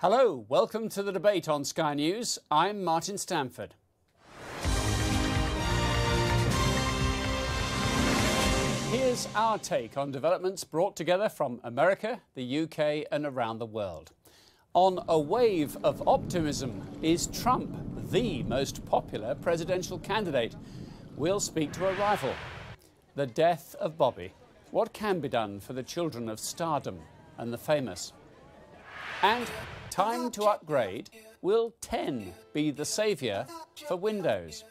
Hello, welcome to the debate on Sky News. I'm Martin Stanford. Here's our take on developments brought together from America, the UK and around the world. On a wave of optimism, is Trump the most popular presidential candidate? We'll speak to a rival. The death of Bobby. What can be done for the children of stardom and the famous? And time to upgrade. Will 10 be the saviour for Windows?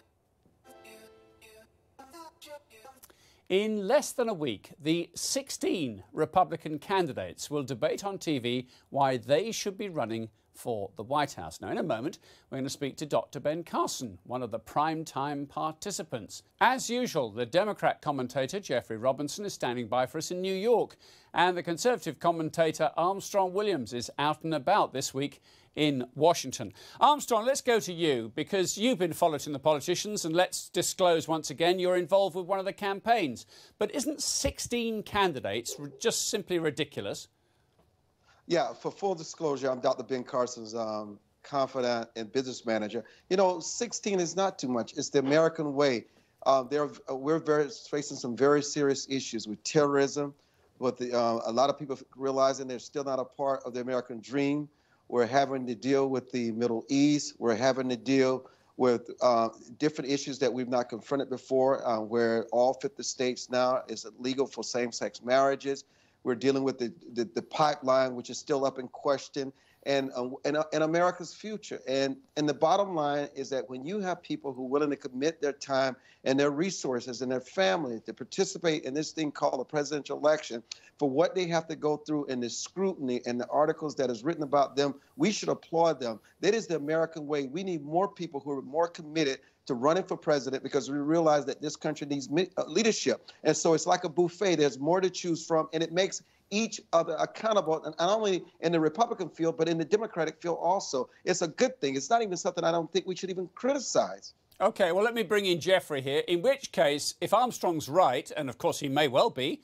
In less than a week, the 16 Republican candidates will debate on TV why they should be running for the White House. Now, in a moment, we're going to speak to Dr. Ben Carson, one of the prime-time participants. As usual, the Democrat commentator, Jeffrey Robinson, is standing by for us in New York. And the Conservative commentator, Armstrong Williams, is out and about this week in Washington. Armstrong, let's go to you, because you've been following the politicians, and let's disclose once again you're involved with one of the campaigns. But isn't 16 candidates just simply ridiculous? Yeah, for full disclosure, I'm Dr. Ben Carson's confidant and business manager. You know, 16 is not too much. It's the American way. We're facing some very serious issues with terrorism, with a lot of people realizing they're still not a part of the American dream. We're having to deal with the Middle East. We're having to deal with different issues that we've not confronted before, where all 50 states now is legal for same-sex marriages. We're dealing with the pipeline, which is still up in question, and America's future. And the bottom line is that when you have people who are willing to commit their time and their resources and their family to participate in this thing called a presidential election, for what they have to go through in the scrutiny and the articles that is written about them, we should applaud them. That is the American way. We need more people who are more committed to running for president, because we realize that this country needs leadership. And so it's like a buffet. There's more to choose from, and it makes each other accountable, and not only in the Republican field, but in the Democratic field also. It's a good thing. It's not even something I don't think we should even criticize. OK, well, let me bring in Jeffrey here, in which case, if Armstrong's right, and of course he may well be,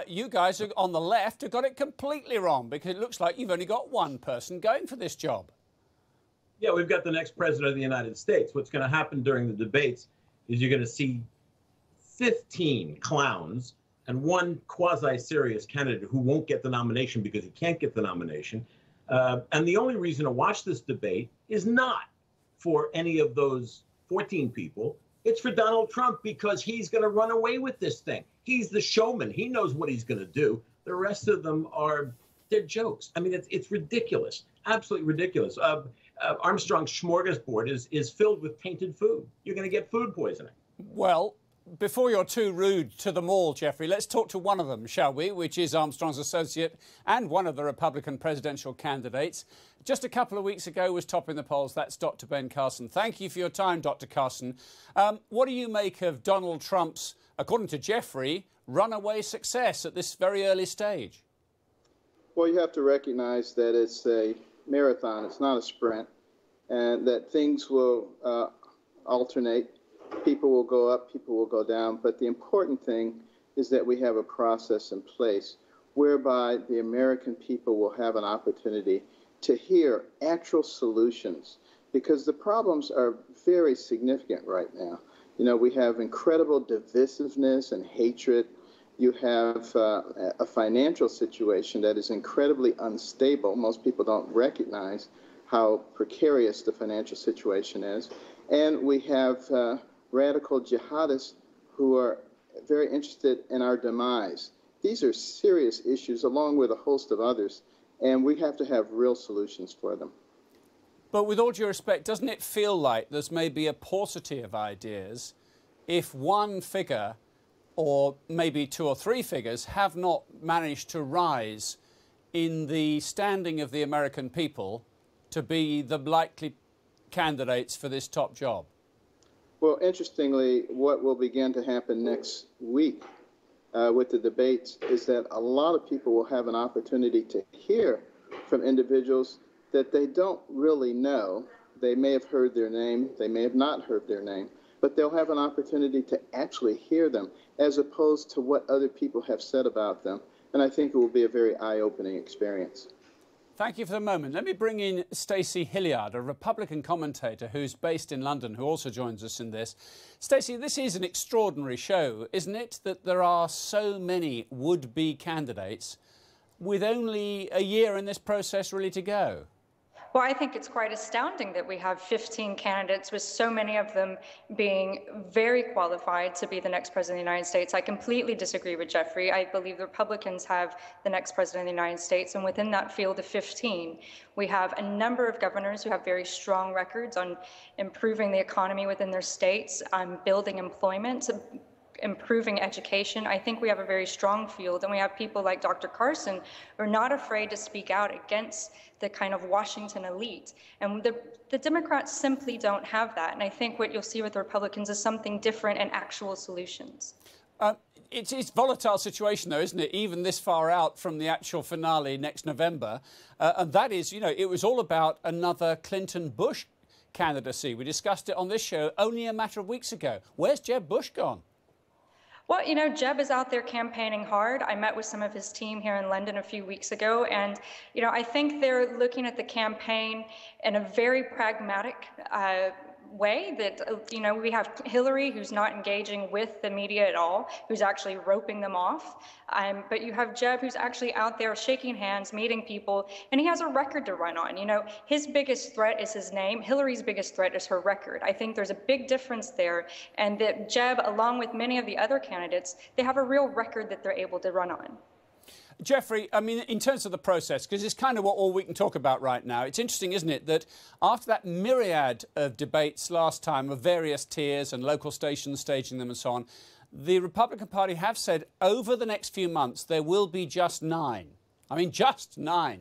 you guys on the left have got it completely wrong, because it looks like you've only got one person going for this job. Yeah, we've got the next president of the United States. What's going to happen during the debates is you're going to see 15 clowns and one quasi-serious candidate who won't get the nomination because he can't get the nomination. And the only reason to watch this debate is not for any of those 14 people. It's for Donald Trump, because he's going to run away with this thing. He's the showman. He knows what he's going to do. The rest of them they're jokes. I mean, it's ridiculous, absolutely ridiculous. Armstrong's smorgasbord is filled with tainted food. You're going to get food poisoning. Well, before you're too rude to them all, Jeffrey, let's talk to one of them, shall we, which is Armstrong's associate and one of the Republican presidential candidates. Just a couple of weeks ago was topping the polls. That's Dr. Ben Carson. Thank you for your time, Dr. Carson. What do you make of Donald Trump's, according to Jeffrey, runaway success at this very early stage? Well, you have to recognize that it's a marathon, it's not a sprint, and that things will alternate. People will go up, people will go down, but the important thing is that we have a process in place whereby the American people will have an opportunity to hear actual solutions, because the problems are very significant right now. You know, we have incredible divisiveness and hatred. You have a financial situation that is incredibly unstable. Most people don't recognize how precarious the financial situation is. And we have radical jihadists who are very interested in our demise. These are serious issues, along with a host of others, and we have to have real solutions for them. But with all due respect, doesn't it feel like there's maybe a paucity of ideas if one figure, or maybe two or three figures, have not managed to rise in the standing of the American people to be the likely candidates for this top job? Well, interestingly, what will begin to happen next week with the debates is that a lot of people will have an opportunity to hear from individuals that they don't really know. They may have heard their name, they may have not heard their name, but they'll have an opportunity to actually hear them, as opposed to what other people have said about them. And I think it will be a very eye-opening experience. Thank you for the moment. Let me bring in Stacy Hilliard, a Republican commentator who's based in London, who also joins us in this. Stacy, this is an extraordinary show, isn't it, that there are so many would-be candidates with only a year in this process really to go? Well, I think it's quite astounding that we have 15 candidates, with so many of them being very qualified to be the next president of the United States. I completely disagree with Jeffrey. I believe the Republicans have the next president of the United States, and within that field of 15, we have a number of governors who have very strong records on improving the economy within their states, on building employment, improving education. I think we have a very strong field, and we have people like Dr. Carson who are not afraid to speak out against the kind of Washington elite. And the Democrats simply don't have that. And I think what you'll see with the Republicans is something different and actual solutions. It's a volatile situation, though, isn't it? Even this far out from the actual finale next November. And that is, you know, it was all about another Clinton-Bush candidacy. We discussed it on this show only a matter of weeks ago. Where's Jeb Bush gone? Well, you know, Jeb is out there campaigning hard. I met with some of his team here in London a few weeks ago, and, you know, I think they're looking at the campaign in a very pragmatic way that, you know, we have Hillary, who's not engaging with the media at all, who's actually roping them off. But you have Jeb, who's actually out there shaking hands, meeting people, and he has a record to run on. You know, his biggest threat is his name. Hillary's biggest threat is her record. I think there's a big difference there, and that Jeb, along with many of the other candidates, they have a real record that they're able to run on. Jeffrey, I mean, in terms of the process, because it's kind of what all we can talk about right now, it's interesting, isn't it, that after that myriad of debates last time of various tiers and local stations staging them and so on, the Republican Party have said over the next few months there will be just 9. I mean, just 9.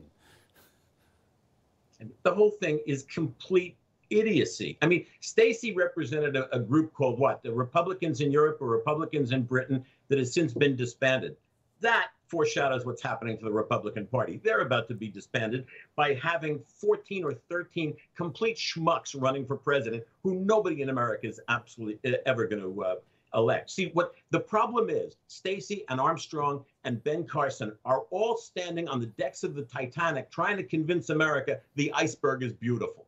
And the whole thing is complete idiocy. I mean, Stacy represented a group called what? The Republicans in Europe or Republicans in Britain that has since been disbanded. That foreshadows what's happening to the Republican Party. They're about to be disbanded by having 14 or 13 complete schmucks running for president who nobody in America is absolutely ever going to elect. See, what the problem is, Stacy and Armstrong and Ben Carson are all standing on the decks of the Titanic trying to convince America the iceberg is beautiful.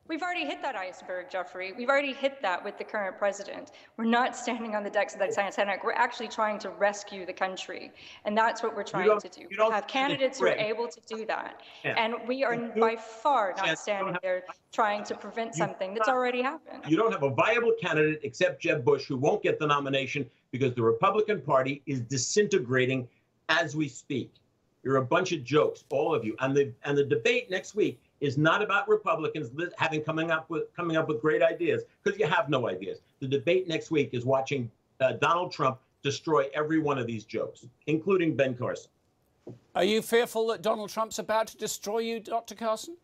We've already hit that iceberg, Jeffrey. We've already hit that with the current president. We're not standing on the decks of the Titanic. We're actually trying to rescue the country. And that's what we're trying to do. We have candidates who are able to do that. Yeah. And we are by far not standing there trying to prevent something that's already happened. You don't have a viable candidate except Jeb Bush, who won't get the nomination because the Republican Party is disintegrating as we speak. You're a bunch of jokes, all of you. And the debate next week is not about Republicans coming up with great ideas, because you have no ideas. The debate next week is watching Donald Trump destroy every one of these jokes, including Ben Carson. Are you fearful that Donald Trump's about to destroy you, Dr. Carson?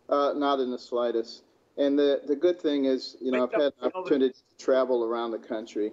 Not in the slightest. And the good thing is, you know, I've had an opportunity to travel around the country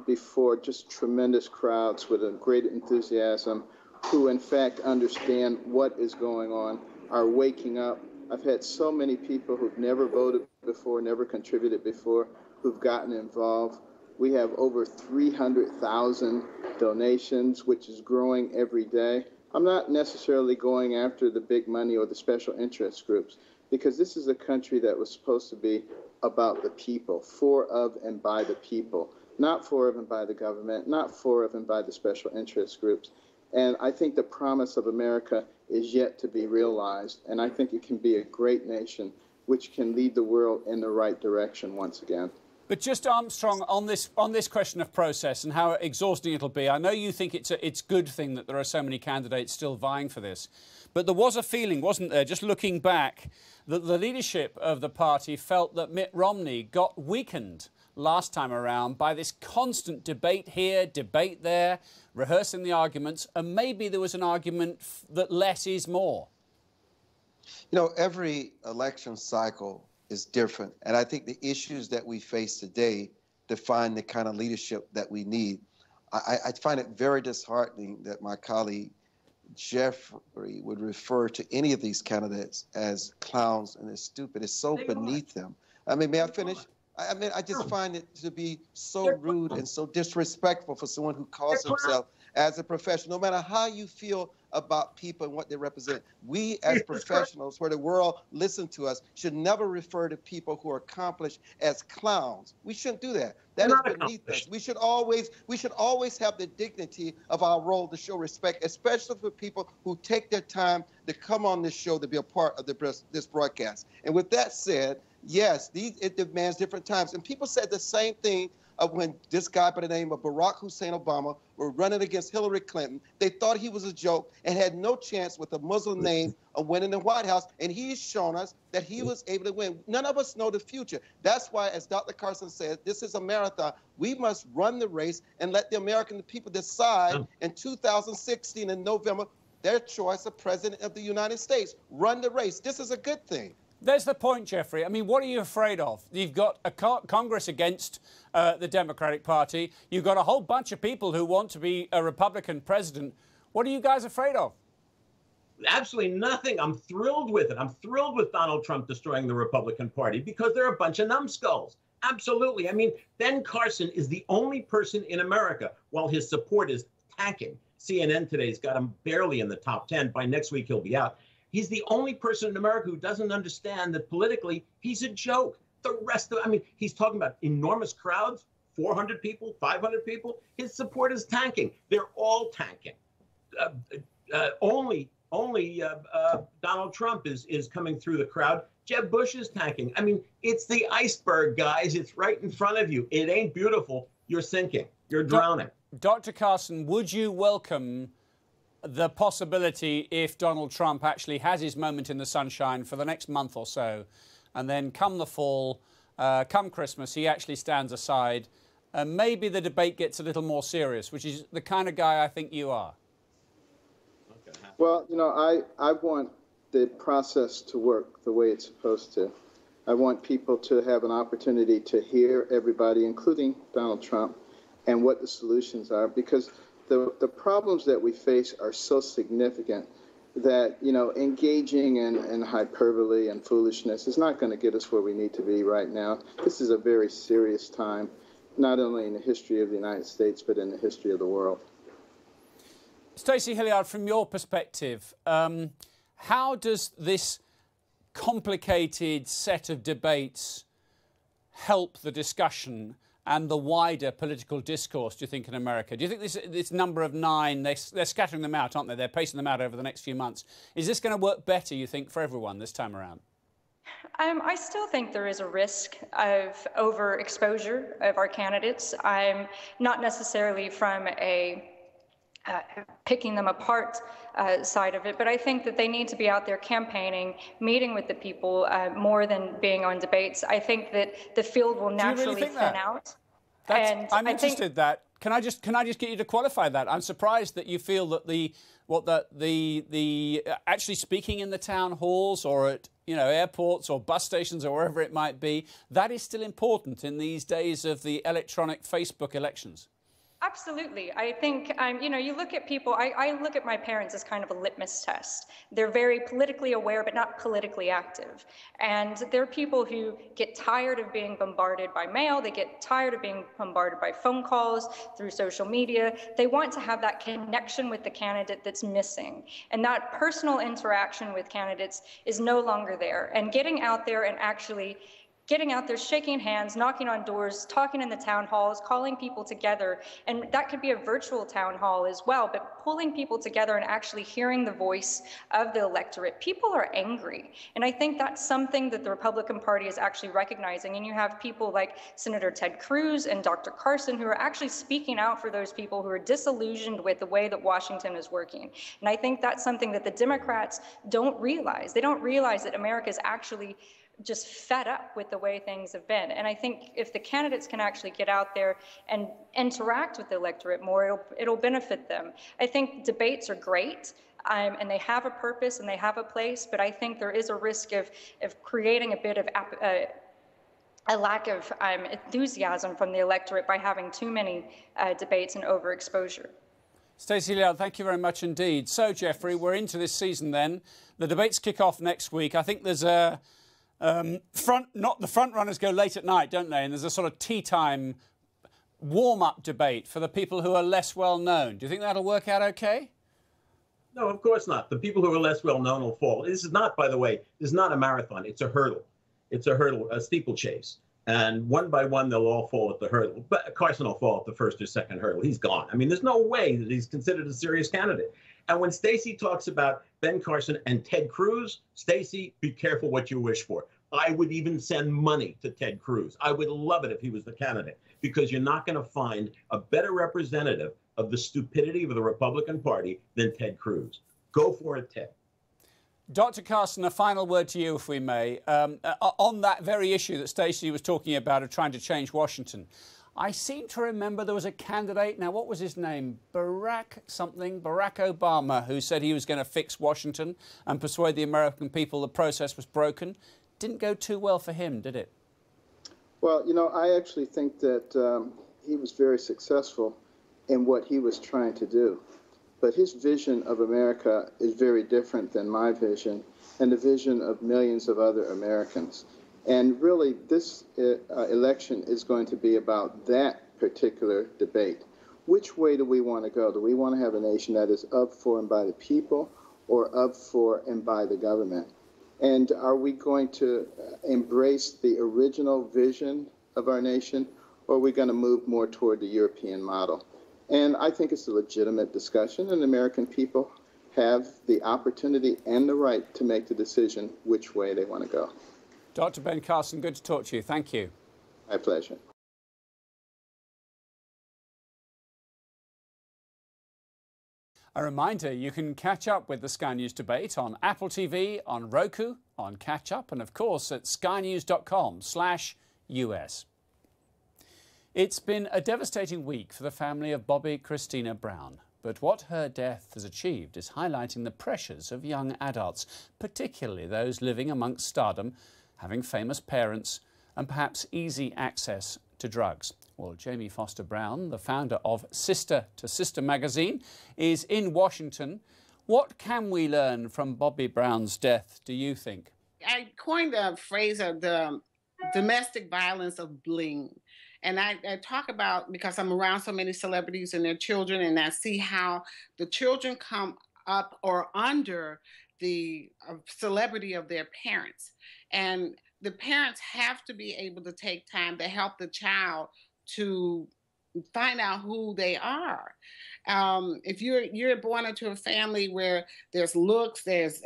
before, just tremendous crowds with a great enthusiasm who, in fact, understand what is going on, are waking up. I've had so many people who've never voted before, never contributed before, who've gotten involved. We have over 300,000 donations, which is growing every day. I'm not necessarily going after the big money or the special interest groups, because this is a country that was supposed to be about the people, for, of, and by the people, not for, of, and by the government, not for, of, and by the special interest groups. And I think the promise of America is yet to be realized. And I think it can be a great nation which can lead the world in the right direction once again. But just Armstrong, on this question of process and how exhausting it'll be, I know you think it's a good thing that there are so many candidates still vying for this. But there was a feeling, wasn't there, just looking back, that the leadership of the party felt that Mitt Romney got weakened last time around by this constant debate here, debate there, rehearsing the arguments, and maybe there was an argument that less is more. You know, every election cycle is different, and I think the issues that we face today define the kind of leadership that we need. I find it very disheartening that my colleague Jeffrey would refer to any of these candidates as clowns and as stupid. It's so beneath them. I mean, may I finish? I mean, I just find it to be so rude and so disrespectful for someone who calls himself as a professional. No matter how you feel about people and what they represent. We as professionals, where the world listens to us, should never refer to people who are accomplished as clowns. We shouldn't do that. That is beneath us. We should always have the dignity of our role to show respect, especially for people who take their time to come on this show to be a part of this broadcast. And with that said, yes, it demands different times. And people said the same thing when this guy by the name of Barack Hussein Obama were running against Hillary Clinton. They thought he was a joke and had no chance with a Muslim name of winning the White House. And he's shown us that he was able to win. None of us know the future. That's why, as Dr. Carson said, this is a marathon. We must run the race and let the American people decide in 2016 in November their choice of president of the United States. Run the race. This is a good thing. There's the point, Jeffrey. I mean, what are you afraid of? You've got a Congress against the Democratic Party. You've got a whole bunch of people who want to be a Republican president. What are you guys afraid of? Absolutely nothing. I'm thrilled with it. I'm thrilled with Donald Trump destroying the Republican Party because they're a bunch of numbskulls. Absolutely. I mean, Ben Carson is the only person in America, while his support is tanking. CNN today's got him barely in the top 10. By next week, he'll be out. He's the only person in America who doesn't understand that politically he's a joke. The rest of, I mean, he's talking about enormous crowds, 400 people, 500 people. His support is tanking. They're all tanking. Only Donald Trump is coming through the crowd. Jeb Bush is tanking. I mean, it's the iceberg, guys. It's right in front of you. It ain't beautiful. You're sinking. You're drowning. Dr. Carson, would you welcome the possibility, if Donald Trump actually has his moment in the sunshine for the next month or so, and then come the fall, come Christmas, he actually stands aside, and maybe the debate gets a little more serious, which is the kind of guy I think you are? Well, you know, I want the process to work the way it's supposed to. I want people to have an opportunity to hear everybody, including Donald Trump, and what the solutions are, because the problems that we face are so significant that, you know, engaging in hyperbole and foolishness is not going to get us where we need to be right now. This is a very serious time, not only in the history of the United States, but in the history of the world. Stacy, Hilliard, from your perspective, how does this complicated set of debates help the discussion and the wider political discourse, do you think, in America? Do you think this number of 9, they're scattering them out, aren't they? They're pacing them out over the next few months. Is this going to work better, you think, for everyone this time around? I still think there is a risk of overexposure of our candidates. I'm not necessarily from a picking them apart side of it, but I think that they need to be out there campaigning, meeting with the people more than being on debates. I think that the field will naturally thin out. I'm interested that. Can I just get you to qualify that? I'm surprised that you feel that the actually speaking in the town halls or at, you know, airports or bus stations or wherever it might be, that is still important in these days of the electronic Facebook elections. Absolutely. I think, you know, you look at people, I look at my parents as kind of a litmus test. They're very politically aware, but not politically active. And they're people who get tired of being bombarded by mail. They get tired of being bombarded by phone calls, through social media. They want to have that connection with the candidate that's missing. And that personal interaction with candidates is no longer there. And getting out there and actually getting out there, shaking hands, knocking on doors, talking in the town halls, calling people together. And that could be a virtual town hall as well, but pulling people together and actually hearing the voice of the electorate. People are angry. And I think that's something that the Republican Party is actually recognizing. And you have people like Senator Ted Cruz and Dr. Carson who are actually speaking out for those people who are disillusioned with the way that Washington is working. And I think that's something that the Democrats don't realize. They don't realize that America is actually just fed up with the way things have been. And I think if the candidates can actually get out there and interact with the electorate more, it'll benefit them. I think debates are great, and they have a purpose and they have a place, but I think there is a risk of creating a bit of a lack of enthusiasm from the electorate by having too many debates and overexposure. Stacy, Hilliard, thank you very much indeed. So, Jeffrey, we're into this season then. The debates kick off next week. I think there's a the front runners go late at night, don't they? And there's a sort of tea time warm-up debate for the people who are less well known. Do you think that'll work out okay? No, of course not. The people who are less well known will fall. This is not, by the way, this is not a marathon. It's a hurdle. It's a hurdle, a steeplechase. And one by one, they'll all fall at the hurdle. But Carson will fall at the first or second hurdle. He's gone. I mean, there's no way that he's considered a serious candidate. And when Stacy talks about Ben Carson and Ted Cruz, Stacy, be careful what you wish for. I would even send money to Ted Cruz. I would love it if he was the candidate, because you're not going to find a better representative of the stupidity of the Republican Party than Ted Cruz. Go for it, Ted. Dr. Carson, a final word to you, if we may. On that very issue that Stacy was talking about of trying to change Washington, I seem to remember there was a candidate, now what was his name? Barack Obama, who said he was going to fix Washington and persuade the American people the process was broken. Didn't go too well for him, did it? Well, you know, I actually think that he was very successful in what he was trying to do. But his vision of America is very different than my vision and the vision of millions of other Americans. And really, this election is going to be about that particular debate. Which way do we want to go? Do we want to have a nation that is of, for, and by the people, or of, for, and by the government? And are we going to embrace the original vision of our nation, or are we going to move more toward the European model? And I think it's a legitimate discussion, and the American people have the opportunity and the right to make the decision which way they want to go. Dr. Ben Carson, good to talk to you. Thank you. My pleasure. A reminder, you can catch up with the Sky News debate on Apple TV, on Roku, on Catch Up, and of course at skynews.com/US. It's been a devastating week for the family of Bobby Christina Brown. But what her death has achieved is highlighting the pressures of young adults, particularly those living amongst stardom, having famous parents, and perhaps easy access to drugs. Well, Jamie Foster Brown, the founder of Sister to Sister magazine, is in Washington. What can we learn from Bobby Brown's death, do you think? I coined a phrase of the domestic violence of bling. And I talk about, because I'm around so many celebrities and their children, and I see how the children come up or under the celebrity of their parents. And the parents have to be able to take time to help the child to find out who they are. If you're born into a family where there's looks, there's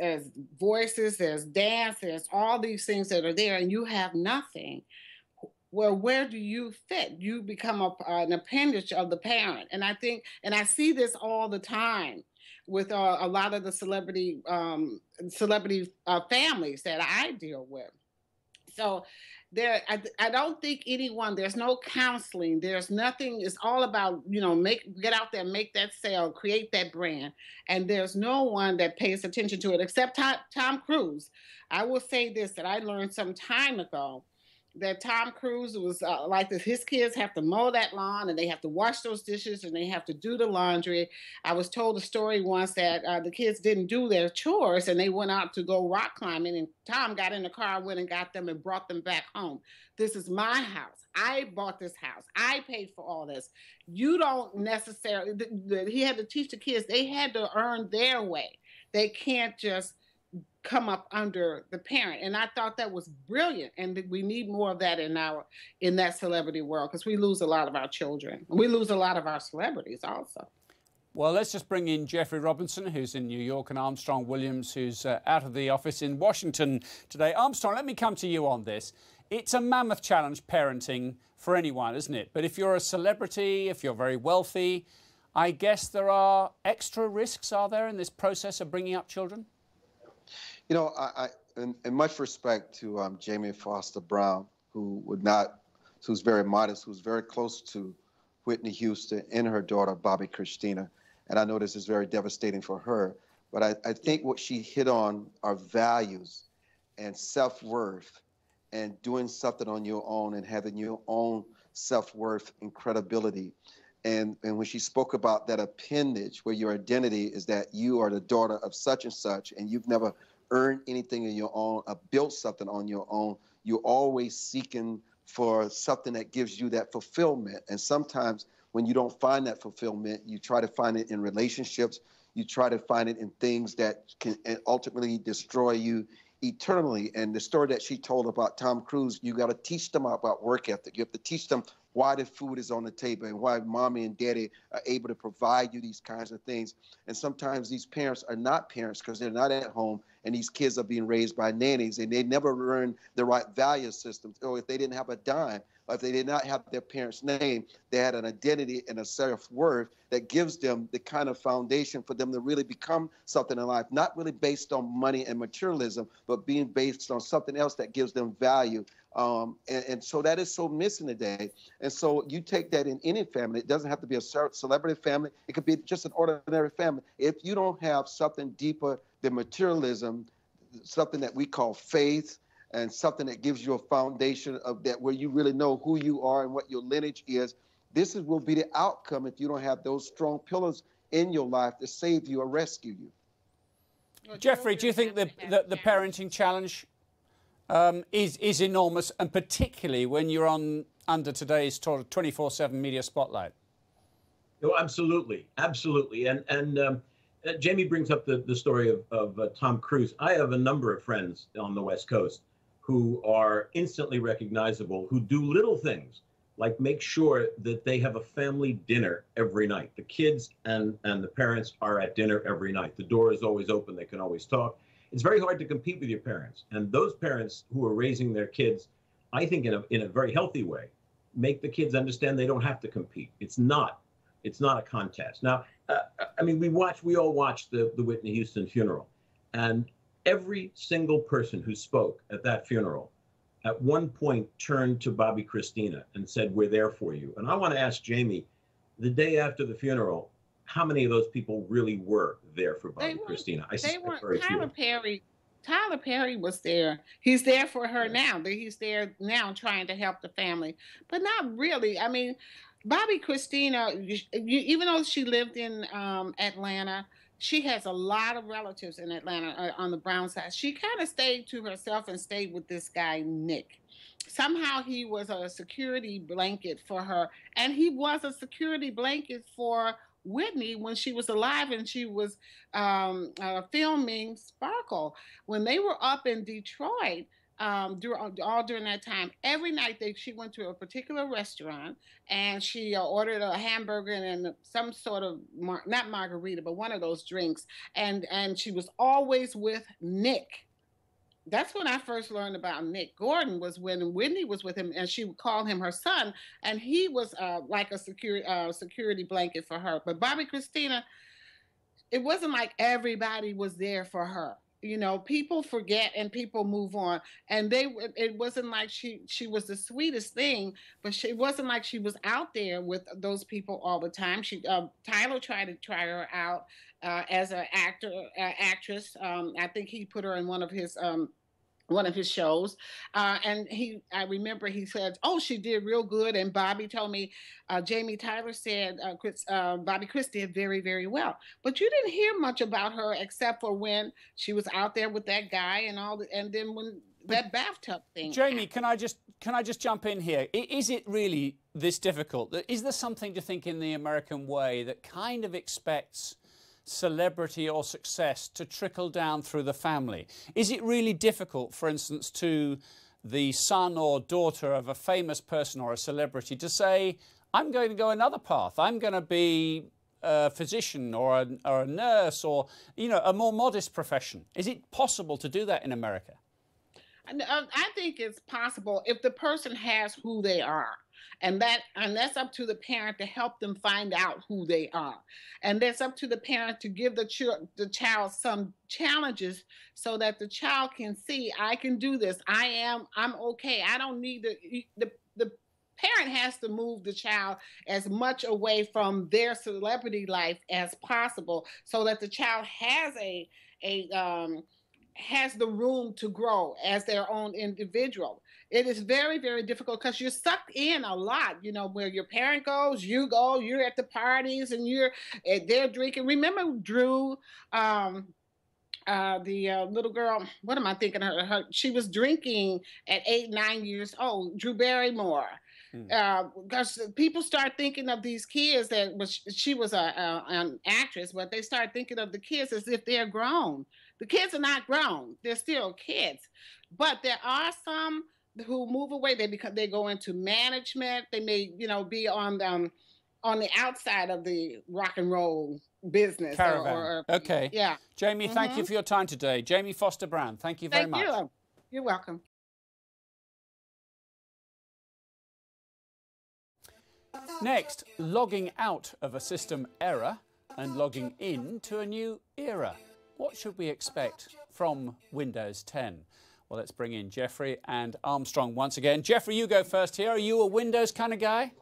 voices, there's dance, there's all these things that are there, and you have nothing, well, where do you fit? You become an appendage of the parent. And I think, and I see this all the time with a lot of the celebrity families that I deal with. So I don't think there's no counseling, there's nothing, it's all about, get out there, make that sale, create that brand. And there's no one that pays attention to it except Tom Cruise. I will say this, that I learned some time ago, that Tom Cruise was like this. His kids have to mow that lawn, and they have to wash those dishes, and they have to do the laundry. I was told a story once that the kids didn't do their chores, and they went out to go rock climbing, and Tom got in the car, went and got them, and brought them back home. This is my house. I bought this house. I paid for all this. You don't necessarily, he had to teach the kids, they had to earn their way. They can't just come up under the parent. And I thought that was brilliant. And we need more of that in that celebrity world, because we lose a lot of our children. We lose a lot of our celebrities also. Well, let's just bring in Jeffrey Robinson, who's in New York, and Armstrong Williams, who's out of the office in Washington today. Armstrong, let me come to you on this. It's a mammoth challenge, parenting, for anyone, isn't it? But if you're a celebrity, if you're very wealthy, I guess there are extra risks, are there, in this process of bringing up children? You know, in much respect to Jamie Foster Brown, who's very modest, who's very close to Whitney Houston and her daughter, Bobby Christina. And I know this is very devastating for her, but I think what she hit on are values and self-worth and doing something on your own and having your own self-worth and credibility. And when she spoke about that appendage where your identity is that you are the daughter of such and such, and you've never earned anything on your own, built something on your own, you're always seeking for something that gives you that fulfillment. And sometimes when you don't find that fulfillment, you try to find it in relationships, you try to find it in things that can ultimately destroy you eternally. And the story that she told about Tom Cruise, you got to teach them about work ethic. You have to teach them why the food is on the table and why mommy and daddy are able to provide you these kinds of things. And sometimes these parents are not parents because they're not at home, and these kids are being raised by nannies, and they never learn the right value systems. Or if they didn't have a dime, or if they did not have their parents' name, they had an identity and a self-worth that gives them the kind of foundation for them to really become something in life, not really based on money and materialism, but being based on something else that gives them value. And so that is so missing today. And so you take that in any family. It doesn't have to be a celebrity family. It could be just an ordinary family. If you don't have something deeper than materialism, something that we call faith, and something that gives you a foundation of that where you really know who you are and what your lineage is, will be the outcome if you don't have those strong pillars in your life to save you or rescue you. Well, Jeffrey, do you think the parenting challenge is enormous, and particularly when you're under today's 24/7 media spotlight? No, absolutely, absolutely. And Jamie brings up the story of Tom Cruise. I have a number of friends on the West Coast who are instantly recognizable, who do little things like make sure that they have a family dinner every night. The kids and the parents are at dinner every night. The door is always open. They can always talk. It's very hard to compete with your parents. And those parents who are raising their kids, I think in a very healthy way, make the kids understand they don't have to compete. It's not a contest. Now, I mean, we all watched the Whitney Houston funeral, and every single person who spoke at that funeral at one point turned to Bobby Christina and said, "We're there for you." And I want to ask Jamie, the day after the funeral, how many of those people really were there for Bobby Christina? I suspect very few. Tyler Perry was there. He's there for her now. He's there now trying to help the family, but not really. I mean, Bobby Christina, even though she lived in Atlanta, she has a lot of relatives in Atlanta on the Brown side. She kind of stayed to herself and stayed with this guy, Nick. Somehow he was a security blanket for her, and he was a security blanket for Whitney when she was alive and she was filming Sparkle. When they were up in Detroit, during that time, every night she went to a particular restaurant and she ordered a hamburger and some sort of not margarita, but one of those drinks, and she was always with Nick. That's when I first learned about Nick Gordon, was when Whitney was with him and she would call him her son, and he was like a security blanket for her. But Bobby Christina, it wasn't like everybody was there for her. You know, people forget and people move on, and it wasn't like she was the sweetest thing, but it wasn't like she was out there with those people all the time. Tyler tried to try her out as an actress. I think he put her in one of his shows, and I remember he said, "Oh, she did real good." And Bobby told me, Jamie Tyler said, Bobby Chris did very, very well. But you didn't hear much about her except for when she was out there with that guy and then when that bathtub thing. Jamie, can I just jump in here? Is it really this difficult? Is there something to think in the American way that kind of expects celebrity or success to trickle down through the family? Is it really difficult, for instance, to the son or daughter of a famous person or a celebrity to say, I'm going to go another path, I'm going to be a physician or a nurse, or, you know, a more modest profession? Is it possible to do that in America? I think it's possible if the person has who they are. And that's up to the parent to help them find out who they are. And that's up to the parent to give the child some challenges so that the child can see, I can do this. I'm okay. I don't need the parent has to move the child as much away from their celebrity life as possible so that the child has has the room to grow as their own individual. It is very, very difficult because you're sucked in a lot, you know, where your parent goes, you go, you're at the parties and they're drinking. Remember Drew, the little girl, what am I thinking? She was drinking at 8, 9 years old, Drew Barrymore. Because people start thinking of these kids that she was an actress, but they start thinking of the kids as if they're grown. The kids are not grown; they're still kids. But there are some who move away. They go into management. They may, be on the outside of the rock and roll business. Caravan. Okay. Yeah. Jamie, thank you for your time today. Jamie Foster Brown, thank you very much. Thank you. You're welcome. Next, logging out of a system error and logging in to a new era. What should we expect from Windows 10? Well, let's bring in Jeffrey and Armstrong once again. Jeffrey, you go first here. Are you a Windows kind of guy?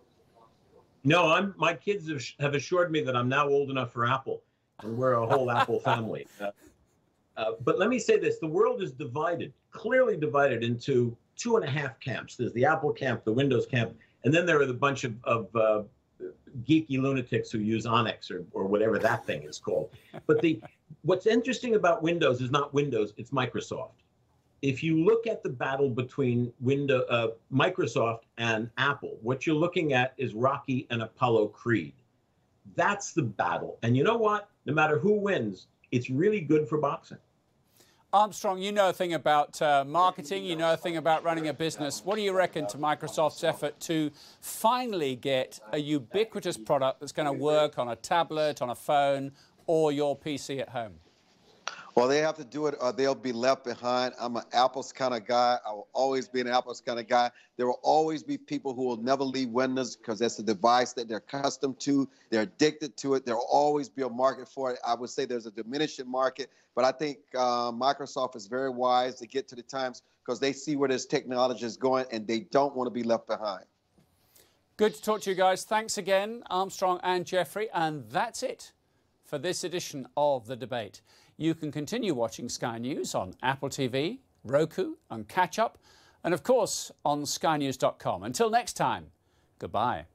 No, my kids have assured me that I'm now old enough for Apple, and we're a whole Apple family. But let me say this, the world is divided, clearly divided into 2.5 camps. There's the Apple camp, the Windows camp, and then there are the bunch of geeky lunatics who use Onyx or whatever that thing is called. But what's interesting about Windows is not Windows, it's Microsoft. If you look at the battle between Microsoft and Apple, what you're looking at is Rocky and Apollo Creed. That's the battle. And you know what? No matter who wins, it's really good for boxing. Armstrong, you know a thing about marketing, you know a thing about running a business. What do you reckon to Microsoft's effort to finally get a ubiquitous product that's going to work on a tablet, on a phone, or your PC at home? Well, they have to do it or they'll be left behind. I'm an Apple's kind of guy. I will always be an Apple's kind of guy. There will always be people who will never leave Windows because that's the device that they're accustomed to. They're addicted to it. There will always be a market for it. I would say there's a diminishing market, but I think Microsoft is very wise to get to the times because they see where this technology is going and they don't want to be left behind. Good to talk to you guys. Thanks again, Armstrong and Jeffrey. And that's it for this edition of The Debate. You can continue watching Sky News on Apple TV, Roku, on Catch Up, and of course on skynews.com. Until next time, goodbye.